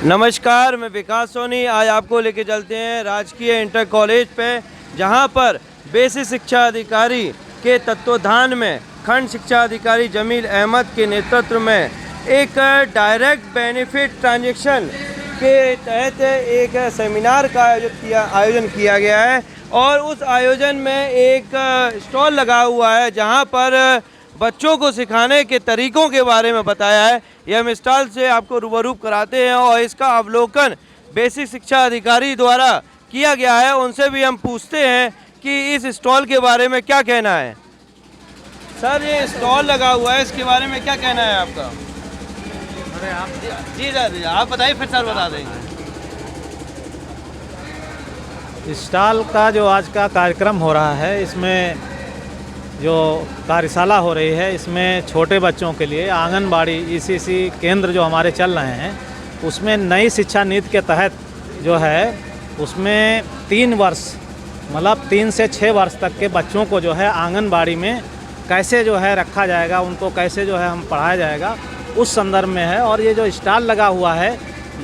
नमस्कार, मैं विकास सोनी। आज आपको लेके चलते हैं राजकीय इंटर कॉलेज पे, जहां पर बेसिक शिक्षा अधिकारी के तत्वाधान में खंड शिक्षा अधिकारी जमील अहमद के नेतृत्व में एक डायरेक्ट बेनिफिट ट्रांजैक्शन के तहत एक सेमिनार का आयोजन किया गया है। और उस आयोजन में एक स्टॉल लगा हुआ है जहां पर बच्चों को सिखाने के तरीक़ों के बारे में बताया है। यह हम स्टॉल से आपको रूबरू कराते हैं और इसका अवलोकन बेसिक शिक्षा अधिकारी द्वारा किया गया है। उनसे भी हम पूछते हैं कि इस स्टॉल के बारे में क्या कहना है। सर, ये स्टॉल लगा हुआ है, इसके बारे में क्या कहना है आपका? अरे आप जी सर, आप बताइए, फिर सर बता देंगे। स्टॉल का जो आज का कार्यक्रम हो रहा है, इसमें जो कार्यशाला हो रही है, इसमें छोटे बच्चों के लिए आंगनबाड़ी ईसीसी केंद्र जो हमारे चल रहे हैं, उसमें नई शिक्षा नीति के तहत जो है उसमें 3 वर्ष मतलब 3 से 6 वर्ष तक के बच्चों को जो है आंगनबाड़ी में कैसे जो है रखा जाएगा, उनको कैसे जो है हम पढ़ाया जाएगा, उस संदर्भ में है। और ये जो स्टॉल लगा हुआ है,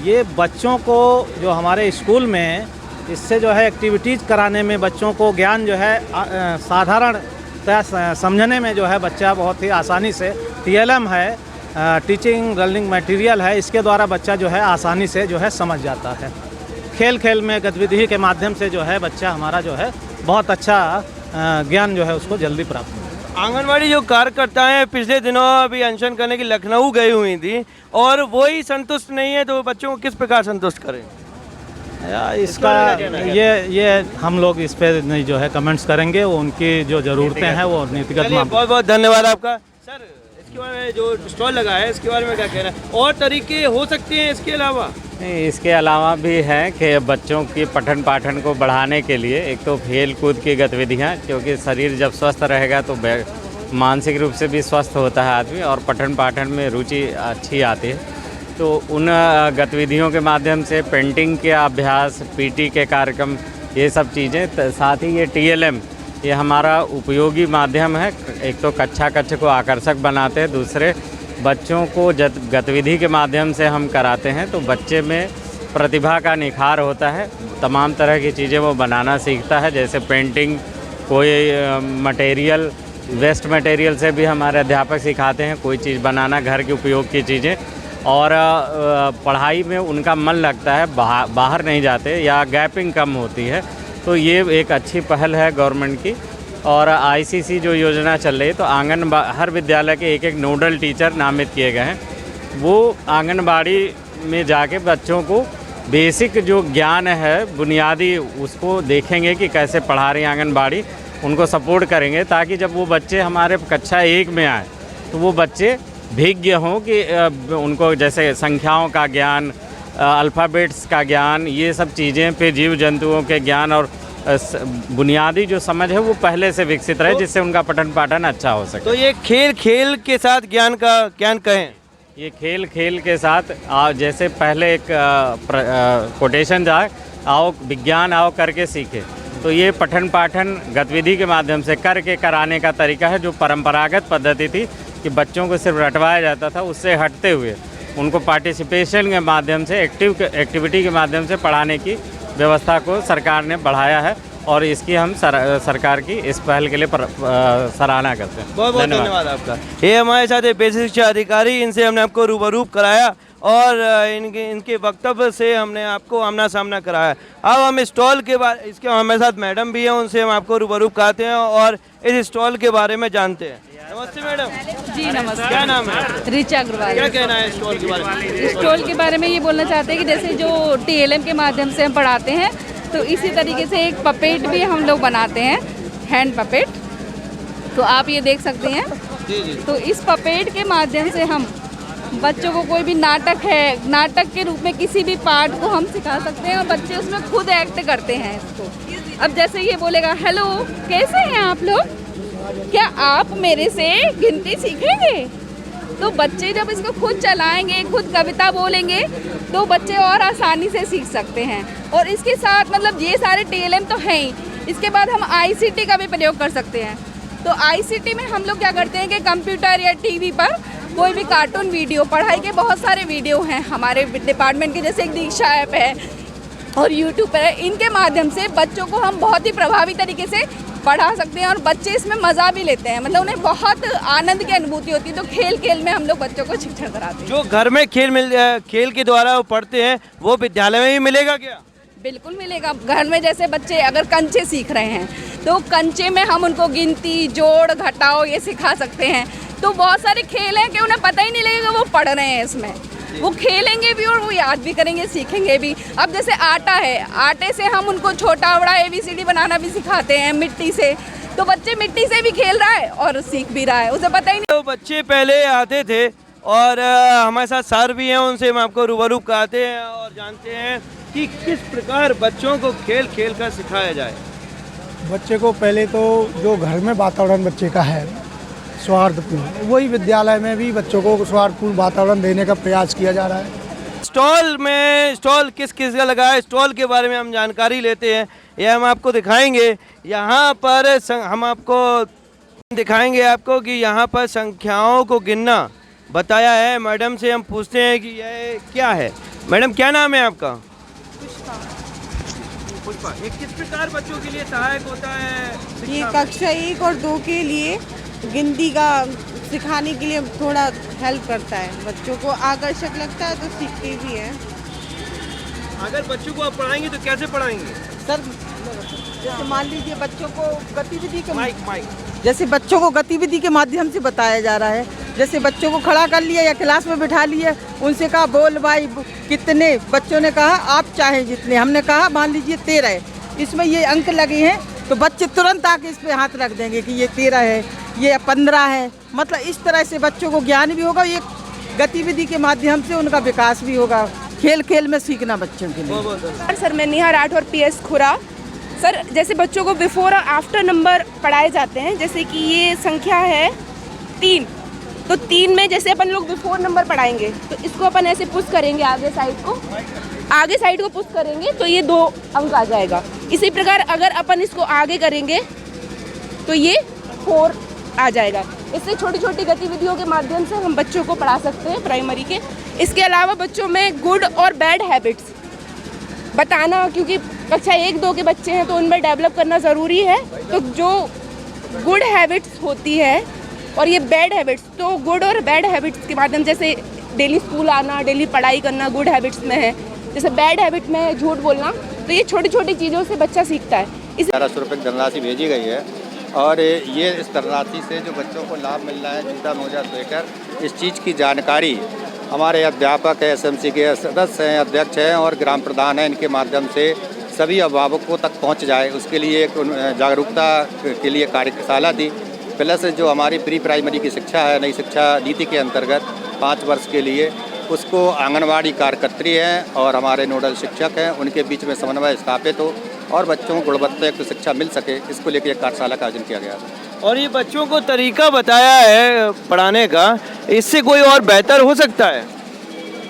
ये बच्चों को जो हमारे स्कूल में इससे जो है एक्टिविटीज़ कराने में बच्चों को ज्ञान जो है साधारण समझने में जो है बच्चा बहुत ही आसानी से TLM है, टीचिंग लर्निंग मटेरियल है, इसके द्वारा बच्चा जो है आसानी से जो है समझ जाता है। खेल खेल में गतिविधि के माध्यम से जो है बच्चा हमारा जो है बहुत अच्छा ज्ञान जो है उसको जल्दी प्राप्त होता है। आंगनवाड़ी जो कार्यकर्ताएं पिछले दिनों अभी अनशन करने की लखनऊ गई हुई थी और वही संतुष्ट नहीं है, तो बच्चों को किस प्रकार संतुष्ट करें? इसका ये हम लोग इस पे नहीं जो है कमेंट्स करेंगे, वो उनकी जो ज़रूरतें हैं वो नीतिगत। बहुत बहुत धन्यवाद आपका। सर, इसके बारे में जो स्टॉल लगा है, इसके बारे में क्या कहना है? और तरीके हो सकते हैं इसके अलावा? नहीं, इसके अलावा भी हैं कि बच्चों की पठन पाठन को बढ़ाने के लिए एक तो खेल कूद की गतिविधियाँ, क्योंकि शरीर जब स्वस्थ रहेगा तो मानसिक रूप से भी स्वस्थ होता है आदमी, और पठन पाठन में रुचि अच्छी आती है। तो उन गतिविधियों के माध्यम से पेंटिंग के अभ्यास, PT के कार्यक्रम, ये सब चीज़ें, साथ ही ये TLM ये हमारा उपयोगी माध्यम है। एक तो कक्षा को आकर्षक बनाते हैं, दूसरे बच्चों को गतिविधि के माध्यम से हम कराते हैं तो बच्चे में प्रतिभा का निखार होता है। तमाम तरह की चीज़ें वो बनाना सीखता है, जैसे पेंटिंग, कोई मटेरियल, वेस्ट मटेरियल से भी हमारे अध्यापक सिखाते हैं कोई चीज़ बनाना, घर के उपयोग की चीज़ें। और पढ़ाई में उनका मन लगता है, बाहर नहीं जाते या गैपिंग कम होती है। तो ये एक अच्छी पहल है गवर्नमेंट की। और ICC जो योजना चल रही है, तो हर विद्यालय के एक नोडल टीचर नामित किए गए हैं। वो आंगनबाड़ी में जाके बच्चों को बेसिक जो ज्ञान है बुनियादी, उसको देखेंगे कि कैसे पढ़ा रही आंगनबाड़ी, उनको सपोर्ट करेंगे, ताकि जब वो बच्चे हमारे कक्षा 1 में आए तो वो बच्चे भिज्ञ हों कि उनको जैसे संख्याओं का ज्ञान, अल्फ़ाबेट्स का ज्ञान, ये सब चीज़ें, फिर जीव जंतुओं के ज्ञान और बुनियादी जो समझ है वो पहले से विकसित रहे, जिससे उनका पठन पाठन अच्छा हो सके। तो ये खेल खेल के साथ ज्ञान कहें? ये खेल खेल के साथ जैसे पहले एक कोटेशन था, आओ विज्ञान आओ करके सीखे, तो ये पठन पाठन गतिविधि के माध्यम से करके कराने का तरीका है। जो परंपरागत पद्धति थी कि बच्चों को सिर्फ रटवाया जाता था, उससे हटते हुए उनको पार्टिसिपेशन के माध्यम से, एक्टिविटी के माध्यम से पढ़ाने की व्यवस्था को सरकार ने बढ़ाया है। और इसकी हम सरकार की इस पहल के लिए सराहना करते हैं। बहुत बहुत धन्यवाद आपका। ये हमारे साथ बेसिक शिक्षा अधिकारी, इनसे हमने आपको रूबरू कराया और इनके वक्तव्य से हमने आपको आमना सामना कराया। अब हम स्टॉल के बारे, इसके हमारे साथ मैडम भी हैं, उनसे हम आपको रूबरू कराते हैं और इस स्टॉल के बारे में जानते हैं। नमस्ते मैडम। जी नमस्ते। क्या नाम है? ऋचा अग्रवाल। क्या कहना है स्टॉल के बारे में? स्टॉल के बारे में ये बोलना चाहते हैं कि जैसे जो TLM के माध्यम से हम पढ़ाते हैं, तो इसी तरीके से एक पपेट भी हम लोग बनाते हैं, हैंड पपेट। तो आप ये देख सकते हैं। जी। तो इस पपेट के माध्यम से हम बच्चों को कोई भी नाटक है, नाटक के रूप में किसी भी पार्ट को हम सिखा सकते हैं और बच्चे उसमें खुद एक्ट करते हैं इसको। अब जैसे ये बोलेगा, हेलो कैसे हैं आप लोग, क्या आप मेरे से गिनती सीखेंगे? तो बच्चे जब इसको खुद चलाएंगे, खुद कविता बोलेंगे, तो बच्चे और आसानी से सीख सकते हैं। और इसके साथ मतलब ये सारे TLM तो हैं ही, इसके बाद हम ICT का भी प्रयोग कर सकते हैं। तो ICT में हम लोग क्या करते हैं कि कंप्यूटर या TV पर कोई भी कार्टून वीडियो, पढ़ाई के बहुत सारे वीडियो हैं हमारे डिपार्टमेंट के, जैसे एक दीक्षा ऐप है और यूट्यूब है। इनके माध्यम से बच्चों को हम बहुत ही प्रभावी तरीके से पढ़ा सकते हैं और बच्चे इसमें मज़ा भी लेते हैं, मतलब उन्हें बहुत आनंद की अनुभूति होती है। तो खेल खेल में हम लोग बच्चों को शिक्षण कराते हैं। जो घर में खेल के द्वारा वो पढ़ते हैं वो विद्यालय में भी मिलेगा क्या? बिल्कुल मिलेगा। घर में जैसे बच्चे अगर कंचे सीख रहे हैं तो कंचे में हम उनको गिनती, जोड़, घटाओ ये सिखा सकते हैं। तो बहुत सारे खेल हैं कि उन्हें पता ही नहीं लगेगा वो पढ़ रहे हैं, इसमें वो खेलेंगे भी और वो याद भी करेंगे, सीखेंगे भी। अब जैसे आटा है, आटे से हम उनको छोटा बड़ा ABCD बनाना भी सिखाते हैं मिट्टी से, तो बच्चे मिट्टी से भी खेल रहा है और सीख भी रहा है, उसे पता ही नहीं। तो बच्चे पहले आते थे और हमारे साथ सर भी हैं, उनसे हम आपको रूबरू कराते हैं और जानते हैं कि किस प्रकार बच्चों को खेल खेल कर सिखाया जाए। बच्चे को पहले तो जो घर में वातावरण बच्चे का है सौहार्दपूर्ण, वही विद्यालय में भी बच्चों को सौहार्दपूर्ण वातावरण देने का प्रयास किया जा रहा है। स्टॉल किस किस का लगा है, स्टॉल के बारे में हम जानकारी लेते हैं, यह हम आपको दिखाएंगे। यहाँ पर हम आपको दिखाएंगे आपको कि यहाँ पर संख्याओं को गिनना बताया है। मैडम से हम पूछते हैं कि यह क्या है। मैडम क्या नाम है आपका? पुष्पा। ये किस प्रकार बच्चों के लिए सहायक होता है? ये कक्षा 1 और 2 के लिए गिनती का सिखाने के लिए थोड़ा हेल्प करता है, बच्चों को आकर्षक लगता है तो सीखते भी हैं। अगर बच्चों को आप पढ़ाएंगे तो कैसे पढ़ाएंगे सर? जैसे मान लीजिए बच्चों को गतिविधि के माइक जैसे बच्चों को गतिविधि के माध्यम से बताया जा रहा है। जैसे बच्चों को खड़ा कर लिया या क्लास में बिठा लिया, उनसे कहा बोल भाई कितने, बच्चों ने कहा आप चाहें जितने, हमने कहा मान लीजिए 13 है, इसमें ये अंक लगे हैं, तो बच्चे तुरंत आके इस पे हाथ रख देंगे कि ये 13 है, ये 15 है। मतलब इस तरह से बच्चों को ज्ञान भी होगा, ये गतिविधि के माध्यम से उनका विकास भी होगा, खेल खेल में सीखना बच्चों के लिए। सर मैं नेहा राठ और PS खुरा। सर जैसे बच्चों को बिफोर और आफ्टर नंबर पढ़ाए जाते हैं, जैसे कि ये संख्या है 3, तो 3 में जैसे अपन लोग बिफोर नंबर पढ़ाएंगे तो इसको अपन ऐसे पुश करेंगे आगे साइड को पुश करेंगे तो ये 2 अंक आ जाएगा। इसी प्रकार अगर अपन इसको आगे करेंगे तो ये 4 आ जाएगा। इससे छोटी छोटी गतिविधियों के माध्यम से हम बच्चों को पढ़ा सकते हैं प्राइमरी के। इसके अलावा बच्चों में गुड और बैड हैबिट्स बताना, क्योंकि कक्षा 1-2 के बच्चे हैं तो उनमें डेवलप करना ज़रूरी है। तो जो गुड हैबिट्स होती है और ये बैड हैबिट्स, तो गुड और बैड हैबिट्स के माध्यम, जैसे डेली स्कूल आना, डेली पढ़ाई करना गुड हैबिट्स में है, जैसे बैड हैबिट में है झूठ बोलना, तो ये छोटी छोटी चीज़ों से बच्चा सीखता है। 1100 रुपये की धनराशि भेजी गई है और ये इस धनराशि से जो बच्चों को लाभ मिल रहा है, जूता मोजा स्वेटर, इस चीज़ की जानकारी हमारे अध्यापक है, SMC के सदस्य हैं, अध्यक्ष हैं और ग्राम प्रधान हैं, इनके माध्यम से सभी अभिभावकों तक पहुंच जाए, उसके लिए एक जागरूकता के लिए कार्यशाला दी। प्लस जो हमारी प्री प्राइमरी की शिक्षा है, नई शिक्षा नीति के अंतर्गत 5 वर्ष के लिए, उसको आंगनवाड़ी कार्यकर्त्री हैं और हमारे नोडल शिक्षक हैं, उनके बीच में समन्वय स्थापित हो और बच्चों को गुणवत्तायुक्त शिक्षा मिल सके, इसको लेकर एक कार्यशाला का आयोजन किया गया था। और ये बच्चों को तरीका बताया है पढ़ाने का, इससे कोई और बेहतर हो सकता है?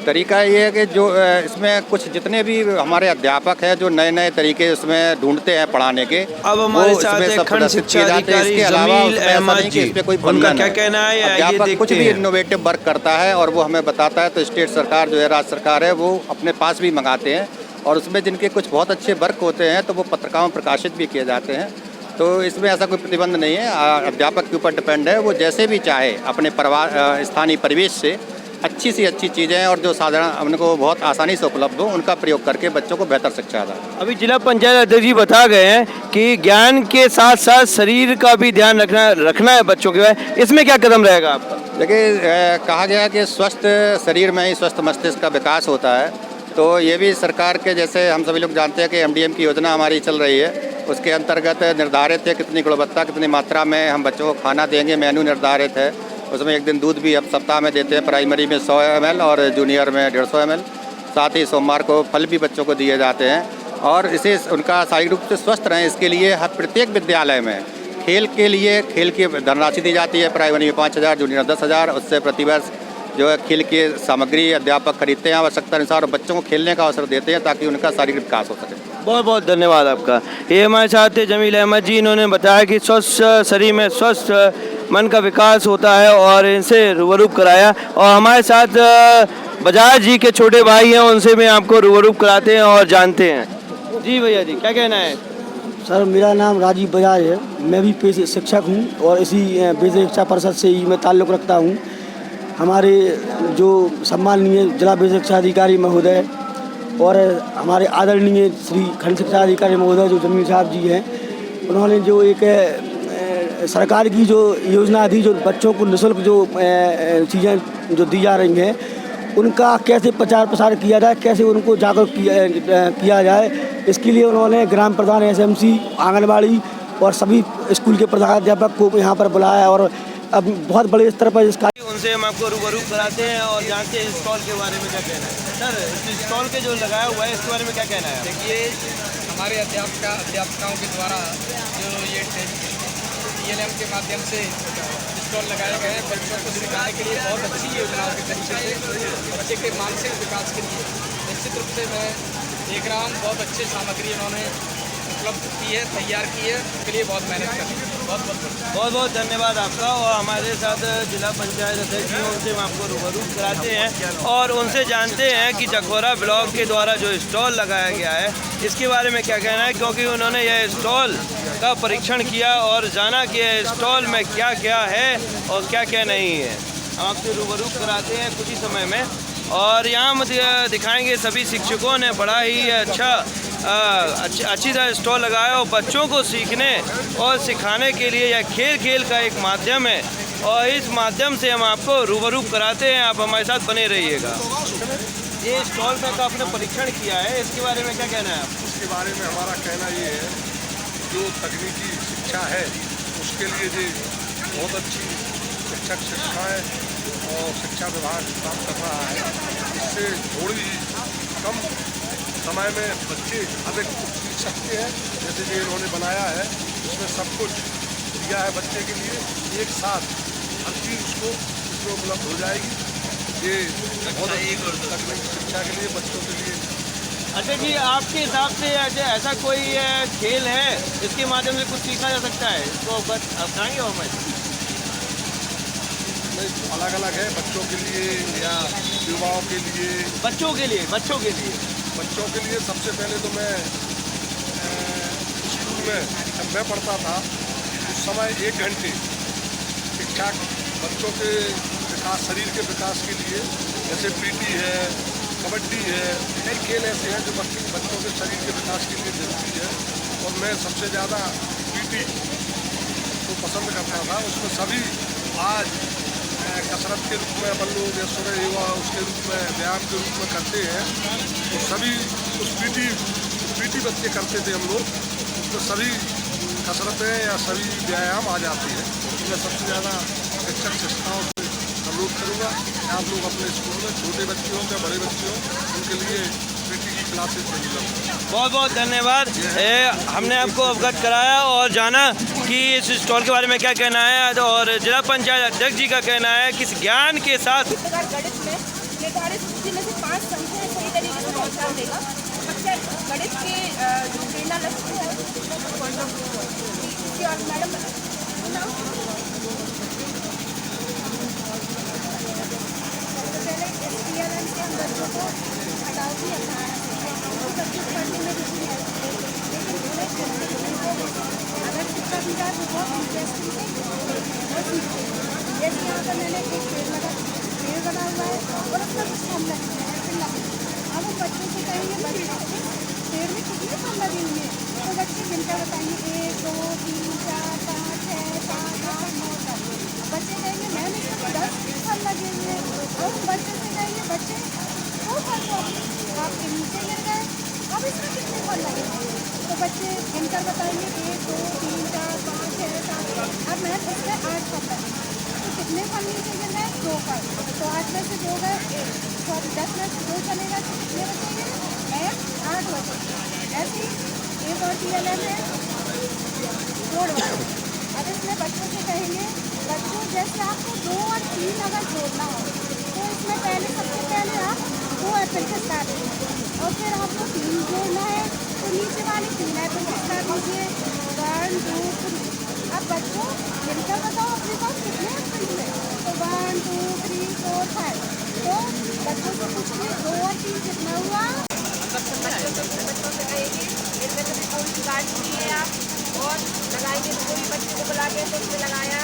तरीका ये है कि जो इसमें कुछ जितने भी हमारे अध्यापक हैं जो नए नए तरीके इसमें ढूंढते हैं पढ़ाने के, अब हमारे साथ है खंड शिक्षा अधिकारी जमील अहमद जी, उनका क्या कहना है? अध्यापक कुछ भी इनोवेटिव वर्क करता है और वो हमें बताता है, तो स्टेट सरकार जो है, राज्य सरकार है, वो अपने पास भी मंगाते हैं और उसमें जिनके कुछ बहुत अच्छे वर्क होते हैं तो वो पत्रिकाओं में प्रकाशित भी किए जाते हैं। तो इसमें ऐसा कोई प्रतिबंध नहीं है, अध्यापक के ऊपर डिपेंड है, वो जैसे भी चाहे अपने स्थानीय परिवेश से अच्छी सी अच्छी चीज़ें और जो साधारण उनको बहुत आसानी से उपलब्ध हो, उनका प्रयोग करके बच्चों को बेहतर शिक्षा दें। अभी जिला पंचायत अध्यक्ष जी बता गए हैं कि ज्ञान के साथ साथ शरीर का भी ध्यान रखना है बच्चों के, इसमें क्या कदम रहेगा आपका? देखिए, कहा गया कि स्वस्थ शरीर में ही स्वस्थ मस्तिष्क का विकास होता है, तो ये भी सरकार के, जैसे हम सभी लोग जानते हैं कि MDM की योजना हमारी चल रही है, उसके अंतर्गत निर्धारित है कितनी गुणवत्ता कितनी मात्रा में हम बच्चों को खाना देंगे, मेन्यू निर्धारित है। उसमें एक दिन दूध भी अब सप्ताह में देते हैं, प्राइमरी में 100 ml और जूनियर में 150 ml। साथ ही सोमवार को फल भी बच्चों को दिए जाते हैं और इसे उनका शारीरिक रूप से स्वस्थ रहें, इसके लिए हर प्रत्येक विद्यालय में खेल के लिए खेल की धनराशि दी जाती है। प्राइमरी में 5000, जूनियर 10,000। उससे प्रतिवर्ष जो है खेल की सामग्री अध्यापक खरीदते हैं आवश्यकता अनुसार और बच्चों को खेलने का अवसर देते हैं ताकि उनका शारीरिक विकास हो सके। बहुत बहुत धन्यवाद आपका। ये हमारे साथ थे जमील अहमद जी, इन्होंने बताया कि स्वस्थ शरीर में स्वस्थ मन का विकास होता है और इनसे रूबरू कराया। और हमारे साथ बजाज जी के छोटे भाई हैं, उनसे भी आपको रूबरू कराते हैं और जानते हैं। जी भैया जी, क्या कहना है? सर मेरा नाम राजीव बजाज है, मैं भी पेशे शिक्षक हूँ और इसी पेशे शिक्षा परिषद से ही मैं ताल्लुक़ रखता हूँ। हमारे जो सम्माननीय जिला पेशे शिक्षा अधिकारी महोदय और हमारे आदरणीय श्री खंड शिक्षा अधिकारी महोदय जो जमील साहब जी हैं, उन्होंने जो एक सरकार की जो योजना थी, जो बच्चों को निःशुल्क जो चीज़ें जो दी जा रही हैं, उनका कैसे प्रचार प्रसार किया जाए, कैसे उनको जागरूक किया जाए, इसके लिए उन्होंने ग्राम प्रधान, एसएमसी, आंगनबाड़ी और सभी स्कूल के प्रधानाध्यापक को यहाँ पर बुलाया और अब बहुत बड़े स्तर पर इसका उनसे हम आपको रूबरू कराते हैं और जानते हैं स्टॉल के बारे में क्या कहना है। सर, इस स्टॉल के जो लगाया हुआ है इसके बारे में क्या कहना है? देखिए, हमारे अध्यापकों के द्वारा जो ये TLM के माध्यम से स्टॉल लगाए गए हैं, बच्चों को सिखाने के लिए बहुत अच्छी योजनाओं के तरीके से बच्चे के मानसिक विकास के लिए निश्चित रूप से मैं देख रहा हूँ बहुत अच्छी सामग्री उन्होंने उपलब्ध की है, तैयार की है, उसके लिए बहुत मेहनत कर रही है। बहुत बहुत धन्यवाद आपका। और हमारे साथ जिला पंचायत अध्यक्ष जी, उनसे हम आपको रूबरू कराते हैं और उनसे जानते हैं कि जखौरा ब्लॉक के द्वारा जो स्टॉल लगाया गया है इसके बारे में क्या कहना है, क्योंकि उन्होंने यह स्टॉल का परीक्षण किया और जाना कि स्टॉल में क्या क्या है और क्या क्या नहीं है। हम आपसे रूबरू कराते हैं कुछ ही समय में। और यहाँ मुझे दिखाएंगे सभी शिक्षकों ने बड़ा ही अच्छी तरह स्टॉल लगाया और बच्चों को सीखने और सिखाने के लिए यह खेल का एक माध्यम है और इस माध्यम से हम आपको रूबरू कराते हैं। आप हमारे साथ बने रहिएगा। ये स्टॉल में का आपने परीक्षण किया है, इसके बारे में क्या कहना है आप? इसके बारे में हमारा कहना ये है, जो तकनीकी शिक्षा है उसके लिए ये बहुत अच्छी शिक्षक शिक्षाएँ और शिक्षा विभाग काम कर रहा है। इससे थोड़ी ही कम समय में बच्चे अधिक सीख सकते हैं। जैसे कि इन्होंने बनाया है, उसमें सब कुछ दिया है बच्चे के लिए, एक साथ हर चीज़ उसमें उपलब्ध हो जाएगी। ये बहुत अच्छी तकनीकी शिक्षा के लिए बच्चों के लिए। अच्छा जी, आपके हिसाब से ऐसा कोई खेल है इसके माध्यम से कुछ सीखा जा सकता है? इसको बताएंगे हमें। अलग अलग है, बच्चों के लिए या युवाओं के लिए। बच्चों के लिए सबसे पहले तो मैं स्कूल में जब मैं पढ़ता था उस समय 1 घंटे शिक्षा बच्चों के विकास, शरीर के विकास के लिए, जैसे PT है, कबड्डी है, कई खेल ऐसे हैं जो बच्चों के शरीर के विकास के लिए जरूरी है। और मैं सबसे ज़्यादा PT को पसंद करता था। उसमें सभी आज कसरत के रूप में अपन लोग या सुबह युवा उसके रूप में व्यायाम के रूप में करते हैं, तो सभी उस PT बच्चे करते थे हम लोग, उसमें सभी कसरतें या सभी व्यायाम आ जाते हैं। तो मैं सबसे ज़्यादा शिक्षक शिक्षाओं से अनुरोध करूँगा कि आप लोग अपने स्कूल में छोटे बच्चे हों या बड़े बच्चे हों, उनके लिए PT की क्लासेस जरूर लगाएं। बहुत बहुत धन्यवाद। हमने आपको अवगत कराया और जाना कि इस स्टॉल के बारे में क्या कहना है और जिला पंचायत अध्यक्ष जी का कहना है कि ज्ञान के साथ गणित में निर्धारित सूची में से 5 संख्या सही तरीके से पहचान देगा। बच्चा गणित के जो प्रेरणा लक्ष्य है मैडम TLM से हम बच्चों को हटाओ भी बच्चे पढ़ने में रुचि है, लेकिन अगर शिक्षा दी जाए तो बहुत इंटरेस्टिंग है। जैसे यहाँ पर मैंने एक पेड़ बना हुआ है और उसका कुछ फल लगे हैं। अब हम बच्चों से कहेंगे बच्चे पेड़ में कितने फल लगे हुए हैं, तो बच्चे गिनकर बताएंगे 1 2 3 4 5 6 7 8 9 10। बच्चे कहेंगे मैम इसमें 10 फल लगे हुए हैं। और हम बच्चे से कहेंगे बच्चे 2 फल तो आपके नीचे गिर गए, अब इसमें कितने फल लगे? तो बच्चे गिनकर बताएंगे 1 2 3 4 5 6 7। अब मैम इसमें 8 फल लगे, तो कितने फल नीचे गिर गए? 2 फल। तो 8 में से 2 गए, 10 में से 2 चलेगा तो कितने बचेंगे? 8 बचेंगे। ऐसे ही एक और TLM है जोड़। अब इसमें बच्चों से कहेंगे बच्चों जैसे आपको 2 और 3 अगर जोड़ना हो तो इसमें सबसे पहले आप 2 एप्पल से स्टार्ट करें और फिर आपको 3 जोड़ना है तो नीचे वाली 3 है, तो इसका दीजिए 1 2 3। अब बच्चों मिलकर बताओ अपने पास कितने एप्पल हैं। तो 1 2 3 4 5। तो बच्चों से पूछिए 2 और 3 कितना हुआ। बच्चों से कहेंगे इनमें से कोई गाड़ी की है आप और लगाएंगे तो कोई बच्चे को बुला के तो उसमें लगाया